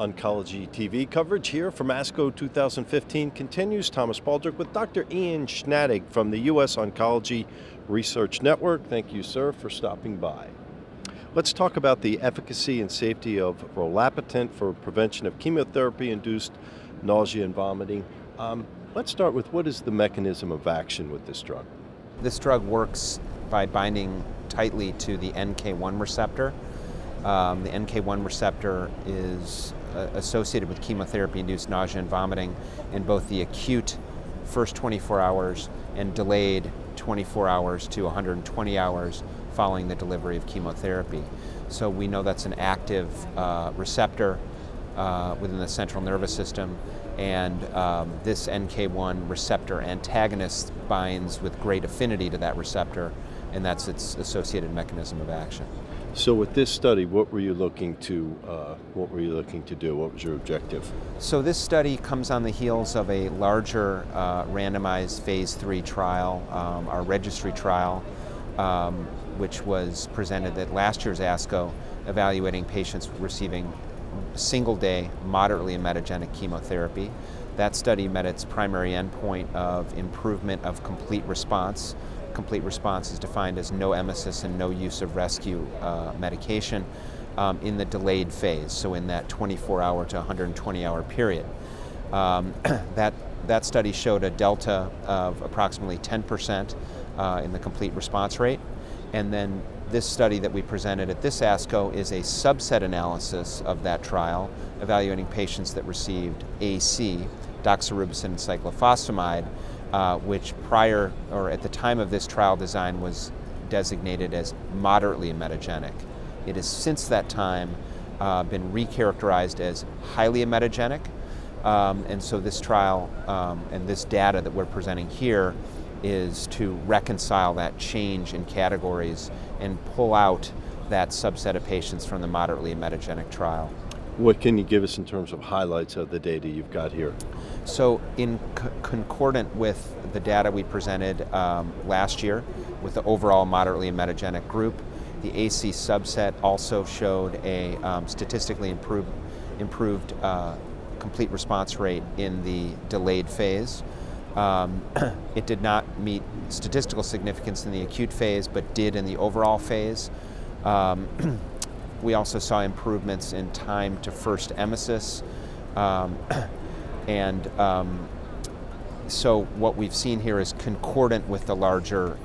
Oncology.TV coverage here from ASCO 2015 continues. Thomas Baldrick with Dr. Ian Schnadig from the U.S. Oncology Research Network. Thank you, sir, for stopping by. Let's talk about the efficacy and safety of Rolapitant for prevention of chemotherapy-induced nausea and vomiting. Let's start with what is the mechanism of action with this drug? This drug works by binding tightly to the NK-1 receptor. The NK-1 receptor is associated with chemotherapy-induced nausea and vomiting in both the acute first 24 hours and delayed 24 hours to 120 hours following the delivery of chemotherapy. So we know that's an active receptor within the central nervous system, and this NK-1 receptor antagonist binds with great affinity to that receptor, and that's its associated mechanism of action. So with this study, what were you looking to do? What was your objective? So this study comes on the heels of a larger randomized phase 3 trial, our registry trial, which was presented at last year's ASCO, evaluating patients receiving single-day moderately emetogenic chemotherapy. That study met its primary endpoint of improvement of complete response. Complete response is defined as no emesis and no use of rescue medication in the delayed phase, so in that 24-hour to 120-hour period. That study showed a delta of approximately 10% in the complete response rate, and then this study that we presented at this ASCO is a subset analysis of that trial, evaluating patients that received AC, doxorubicin and cyclophosphamide, which prior or at the time of this trial design was designated as moderately emetogenic. It has since that time been recharacterized as highly emetogenic, and so this trial and this data that we're presenting here is to reconcile that change in categories and pull out that subset of patients from the moderately emetogenic trial. What can you give us in terms of highlights of the data you've got here? So in concordant with the data we presented last year with the overall moderately emetogenic group, the AC subset also showed a statistically improved complete response rate in the delayed phase. It did not meet statistical significance in the acute phase, but did in the overall phase. We also saw improvements in time to first emesis, and so what we've seen here is concordant with the larger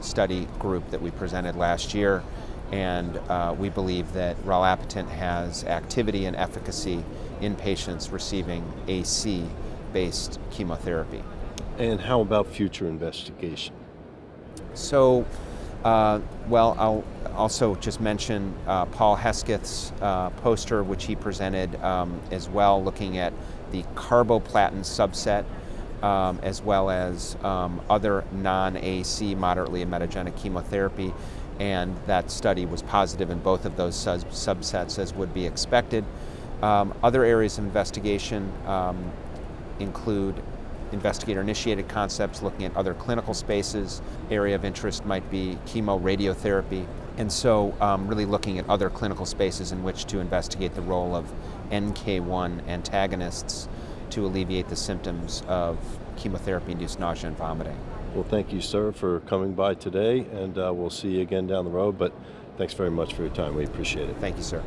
study group that we presented last year, and we believe that Rolapitant has activity and efficacy in patients receiving AC-based chemotherapy. And how about future investigation? So, well, I'll also just mention Paul Hesketh's poster, which he presented as well, looking at the carboplatin subset, as well as other non-AC moderately emetogenic chemotherapy, and that study was positive in both of those subsets, as would be expected. Other areas of investigation include investigator-initiated concepts, looking at other clinical spaces. Area of interest might be chemoradiotherapy, and so really looking at other clinical spaces in which to investigate the role of NK-1 antagonists to alleviate the symptoms of chemotherapy-induced nausea and vomiting. Well, thank you, sir, for coming by today, and we'll see you again down the road, but thanks very much for your time. We appreciate it. Thank you, sir.